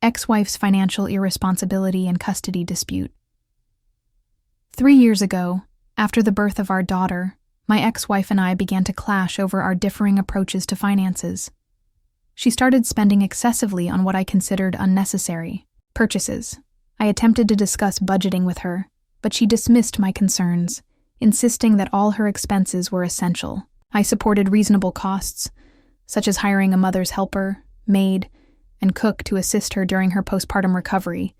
ex-wife's financial irresponsibility and custody dispute. 3 years ago, after the birth of our daughter, my ex-wife and I began to clash over our differing approaches to finances. She started spending excessively on what I considered unnecessary purchases. I attempted to discuss budgeting with her, but she dismissed my concerns, insisting that all her expenses were essential. I supported reasonable costs, such as hiring a mother's helper, maid, and cook to assist her during her postpartum recovery,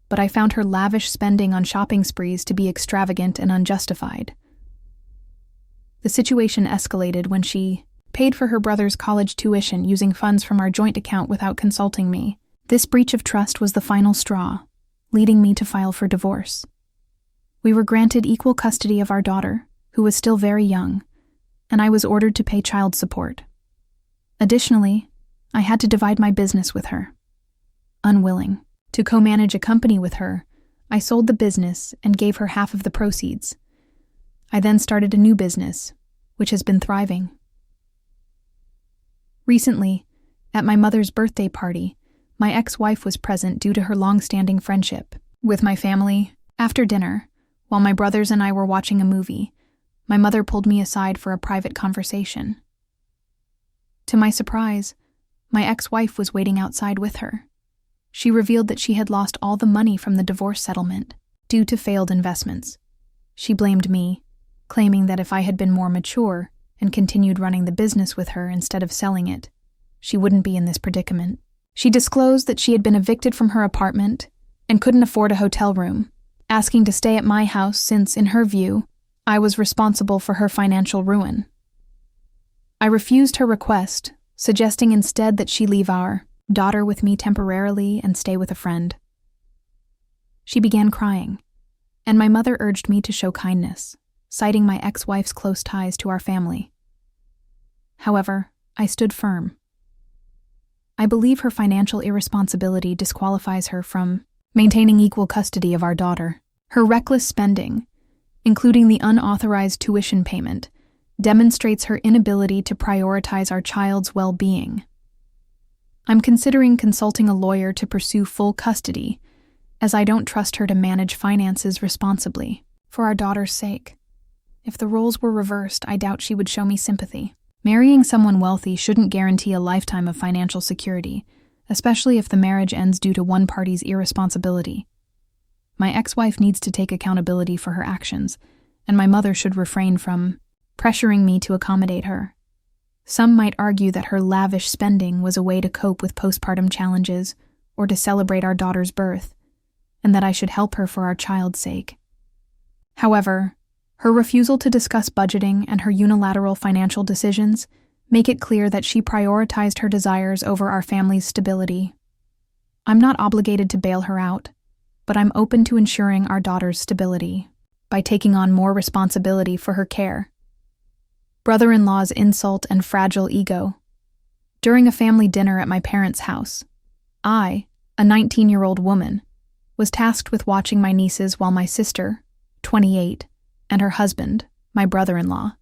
but I found her lavish spending on shopping sprees to be extravagant and unjustified. The situation escalated when she paid for her brother's college tuition using funds from our joint account without consulting me. This breach of trust was the final straw, leading me to file for divorce. We were granted equal custody of our daughter, who was still very young, and I was ordered to pay child support. Additionally, I had to divide my business with her. Unwilling to co-manage a company with her, I sold the business and gave her half of the proceeds. I then started a new business, which has been thriving. Recently, at my mother's birthday party, my ex-wife was present due to her long-standing friendship with my family. After dinner, while my brothers and I were watching a movie, my mother pulled me aside for a private conversation. To my surprise, my ex-wife was waiting outside with her. She revealed that she had lost all the money from the divorce settlement due to failed investments. She blamed me, claiming that if I had been more mature and continued running the business with her instead of selling it, she wouldn't be in this predicament. She disclosed that she had been evicted from her apartment and couldn't afford a hotel room, asking to stay at my house since, in her view, I was responsible for her financial ruin. I refused her request, suggesting instead that she leave our daughter with me temporarily and stay with a friend. She began crying, and my mother urged me to show kindness, citing my ex-wife's close ties to our family. However, I stood firm. I believe her financial irresponsibility disqualifies her from maintaining equal custody of our daughter. Her reckless spending, including the unauthorized tuition payment, demonstrates her inability to prioritize our child's well-being. I'm considering consulting a lawyer to pursue full custody, as I don't trust her to manage finances responsibly. For our daughter's sake. If the roles were reversed, I doubt she would show me sympathy. Marrying someone wealthy shouldn't guarantee a lifetime of financial security, especially if the marriage ends due to one party's irresponsibility. My ex-wife needs to take accountability for her actions, and my mother should refrain from pressuring me to accommodate her. Some might argue that her lavish spending was a way to cope with postpartum challenges or to celebrate our daughter's birth, and that I should help her for our child's sake. However, her refusal to discuss budgeting and her unilateral financial decisions make it clear that she prioritized her desires over our family's stability. I'm not obligated to bail her out, but I'm open to ensuring our daughter's stability by taking on more responsibility for her care. Brother-in-law's insult and fragile ego. During a family dinner at my parents' house, I, a 19-year-old woman, was tasked with watching my nieces while my sister, 28, and her husband, my brother-in-law,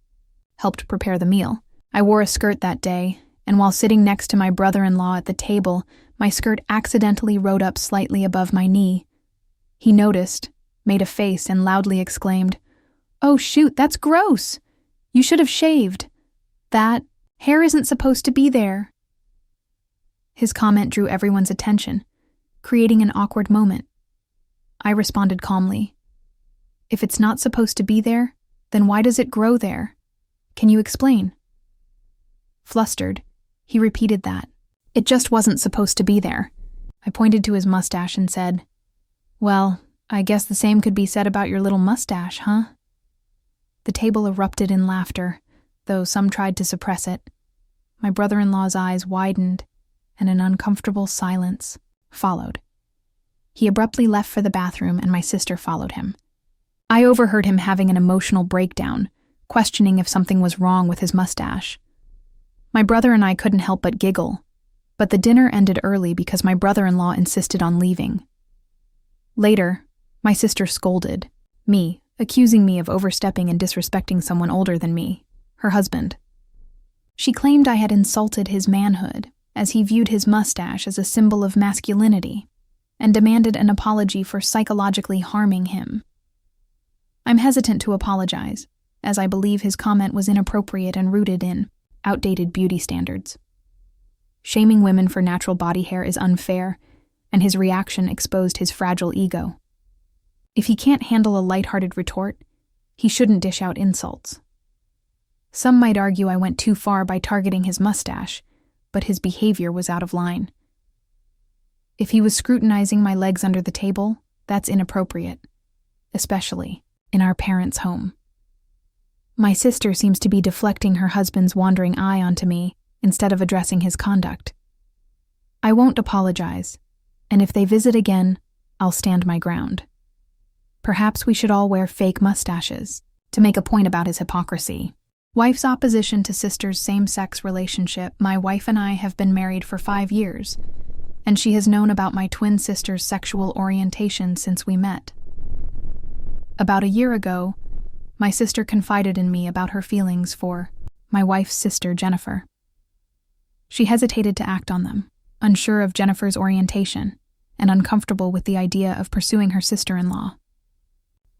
helped prepare the meal. I wore a skirt that day, and while sitting next to my brother-in-law at the table, my skirt accidentally rode up slightly above my knee. He noticed, made a face, and loudly exclaimed, "Oh shoot, that's gross! You should have shaved. That hair isn't supposed to be there." His comment drew everyone's attention, creating an awkward moment. I responded calmly, "If it's not supposed to be there, then why does it grow there? Can you explain?" Flustered, he repeated that. "It just wasn't supposed to be there." I pointed to his mustache and said, "Well, I guess the same could be said about your little mustache, huh?" The table erupted in laughter, though some tried to suppress it. My brother-in-law's eyes widened, and an uncomfortable silence followed. He abruptly left for the bathroom, and my sister followed him. I overheard him having an emotional breakdown, questioning if something was wrong with his mustache. My brother and I couldn't help but giggle, but the dinner ended early because my brother-in-law insisted on leaving. Later, my sister scolded me, accusing me of overstepping and disrespecting someone older than me, her husband. She claimed I had insulted his manhood as he viewed his mustache as a symbol of masculinity and demanded an apology for psychologically harming him. I'm hesitant to apologize, as I believe his comment was inappropriate and rooted in outdated beauty standards. Shaming women for natural body hair is unfair, and his reaction exposed his fragile ego. If he can't handle a lighthearted retort, he shouldn't dish out insults. Some might argue I went too far by targeting his mustache, but his behavior was out of line. If he was scrutinizing my legs under the table, that's inappropriate, especially in our parents' home. My sister seems to be deflecting her husband's wandering eye onto me instead of addressing his conduct. I won't apologize, and if they visit again, I'll stand my ground. Perhaps we should all wear fake mustaches to make a point about his hypocrisy. Wife's opposition to sister's same-sex relationship. My wife and I have been married for 5 years, and she has known about my twin sister's sexual orientation since we met. About a year ago, my sister confided in me about her feelings for my wife's sister, Jennifer. She hesitated to act on them, unsure of Jennifer's orientation and uncomfortable with the idea of pursuing her sister-in-law.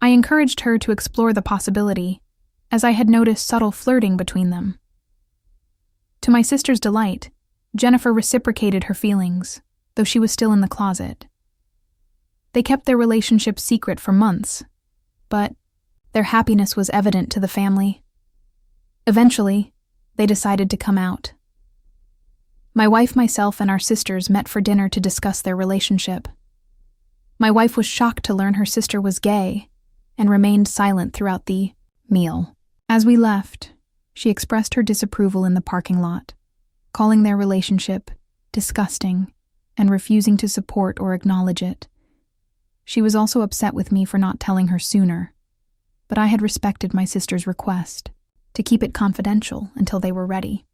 I encouraged her to explore the possibility, as I had noticed subtle flirting between them. To my sister's delight, Jennifer reciprocated her feelings, though she was still in the closet. They kept their relationship secret for months, but their happiness was evident to the family. Eventually, they decided to come out. My wife, myself, and our sisters met for dinner to discuss their relationship. My wife was shocked to learn her sister was gay and remained silent throughout the meal. As we left, she expressed her disapproval in the parking lot, calling their relationship disgusting and refusing to support or acknowledge it. She was also upset with me for not telling her sooner, but I had respected my sister's request to keep it confidential until they were ready.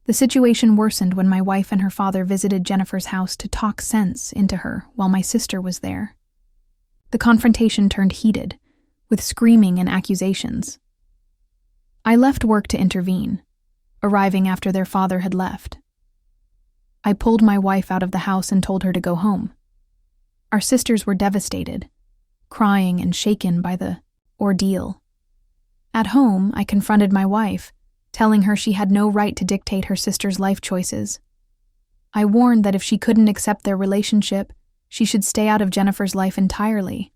The situation worsened when my wife and her father visited Jennifer's house to talk sense into her while my sister was there. The confrontation turned heated, with screaming and accusations. I left work to intervene, arriving after their father had left. I pulled my wife out of the house and told her to go home. Our sisters were devastated, crying and shaken by the ordeal. At home, I confronted my wife, telling her she had no right to dictate her sister's life choices. I warned that if she couldn't accept their relationship, she should stay out of Jennifer's life entirely.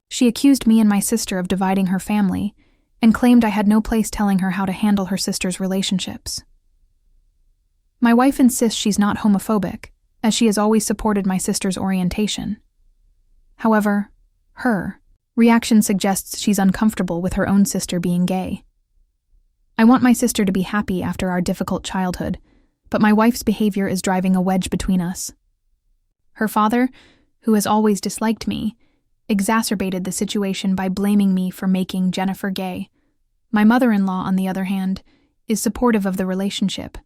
She accused me and my sister of dividing her family and claimed I had no place telling her how to handle her sister's relationships. My wife insists she's not homophobic, as she has always supported my sister's orientation. However, her reaction suggests she's uncomfortable with her own sister being gay. I want my sister to be happy after our difficult childhood, but my wife's behavior is driving a wedge between us. Her father, who has always disliked me, exacerbated the situation by blaming me for making Jennifer gay. My mother-in-law, on the other hand, is supportive of the relationship.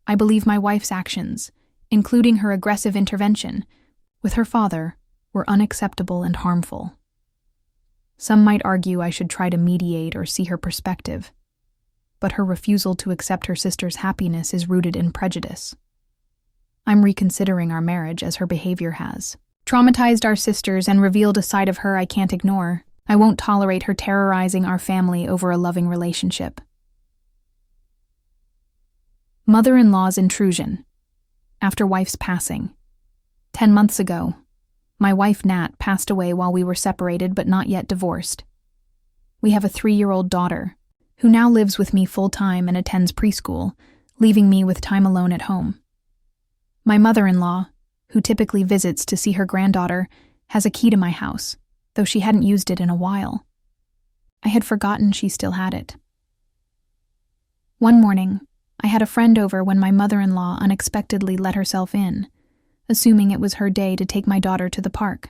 I believe my wife's actions, including her aggressive intervention with her father, were unacceptable and harmful. Some might argue I should try to mediate or see her perspective, but her refusal to accept her sister's happiness is rooted in prejudice. I'm reconsidering our marriage as her behavior has traumatized our sisters and revealed a side of her I can't ignore. I won't tolerate her terrorizing our family over a loving relationship. Mother-in-law's intrusion. After wife's passing. 10 months ago, my wife Nat passed away while we were separated but not yet divorced. We have a 3-year-old daughter, who now lives with me full-time and attends preschool, leaving me with time alone at home. My mother-in-law, who typically visits to see her granddaughter, has a key to my house, though she hadn't used it in a while. I had forgotten she still had it. One morning, I had a friend over when my mother-in-law unexpectedly let herself in, assuming it was her day to take my daughter to the park.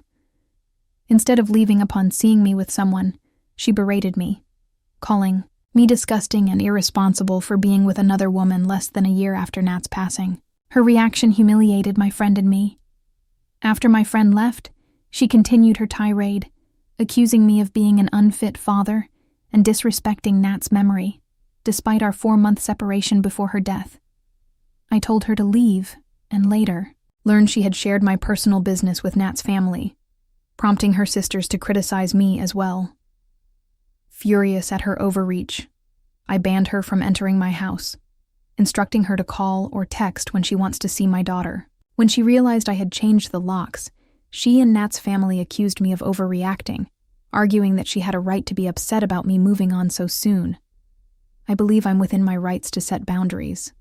Instead of leaving upon seeing me with someone, she berated me, calling me disgusting and irresponsible for being with another woman less than a year after Nat's passing. Her reaction humiliated my friend and me. After my friend left, she continued her tirade, accusing me of being an unfit father and disrespecting Nat's memory, despite our 4-month separation before her death. I told her to leave, and later learned she had shared my personal business with Nat's family, prompting her sisters to criticize me as well. Furious at her overreach, I banned her from entering my house, instructing her to call or text when she wants to see my daughter. When she realized I had changed the locks, she and Nat's family accused me of overreacting, arguing that she had a right to be upset about me moving on so soon. I believe I'm within my rights to set boundaries.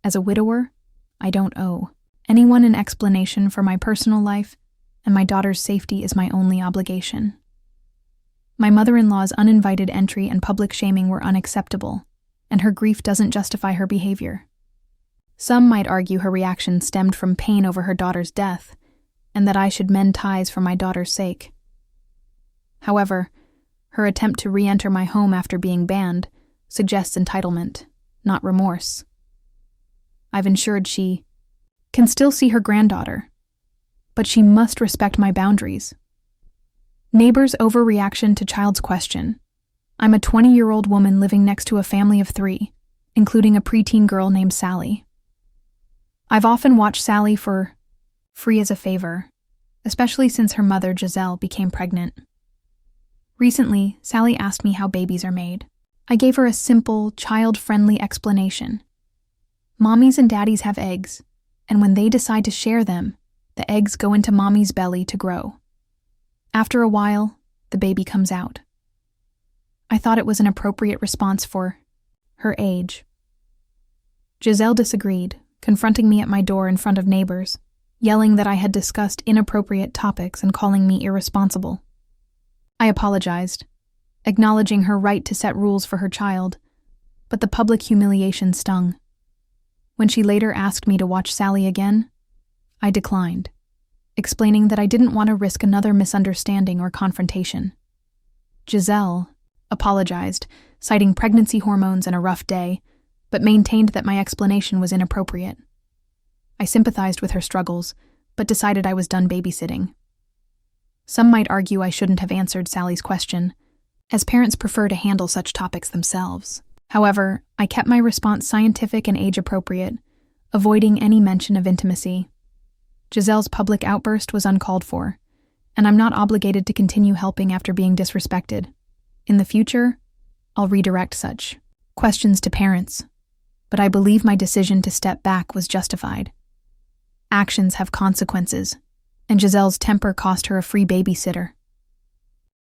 As a widower, I don't owe anyone an explanation for my personal life, and my daughter's safety is my only obligation. My mother-in-law's uninvited entry and public shaming were unacceptable, and her grief doesn't justify her behavior. Some might argue her reaction stemmed from pain over her daughter's death, and that I should mend ties for my daughter's sake. However, her attempt to re-enter my home after being banned suggests entitlement, not remorse. I've ensured she can still see her granddaughter, but she must respect my boundaries. Neighbors' overreaction to child's question. I'm a 20-year-old woman living next to a family of 3, including a preteen girl named Sally. I've often watched Sally for free as a favor, especially since her mother, Giselle, became pregnant. Recently, Sally asked me how babies are made. I gave her a simple, child-friendly explanation. Mommies and daddies have eggs, and when they decide to share them, the eggs go into mommy's belly to grow. After a while, the baby comes out. I thought it was an appropriate response for her age. Giselle disagreed, confronting me at my door in front of neighbors, yelling that I had discussed inappropriate topics and calling me irresponsible. I apologized, acknowledging her right to set rules for her child, but the public humiliation stung. When she later asked me to watch Sally again, I declined, explaining that I didn't want to risk another misunderstanding or confrontation. Giselle apologized, citing pregnancy hormones and a rough day, but maintained that my explanation was inappropriate. I sympathized with her struggles, but decided I was done babysitting. Some might argue I shouldn't have answered Sally's question, as parents prefer to handle such topics themselves. However, I kept my response scientific and age-appropriate, avoiding any mention of intimacy. Giselle's public outburst was uncalled for, and I'm not obligated to continue helping after being disrespected. In the future, I'll redirect such questions to parents, but I believe my decision to step back was justified. Actions have consequences, and Giselle's temper cost her a free babysitter.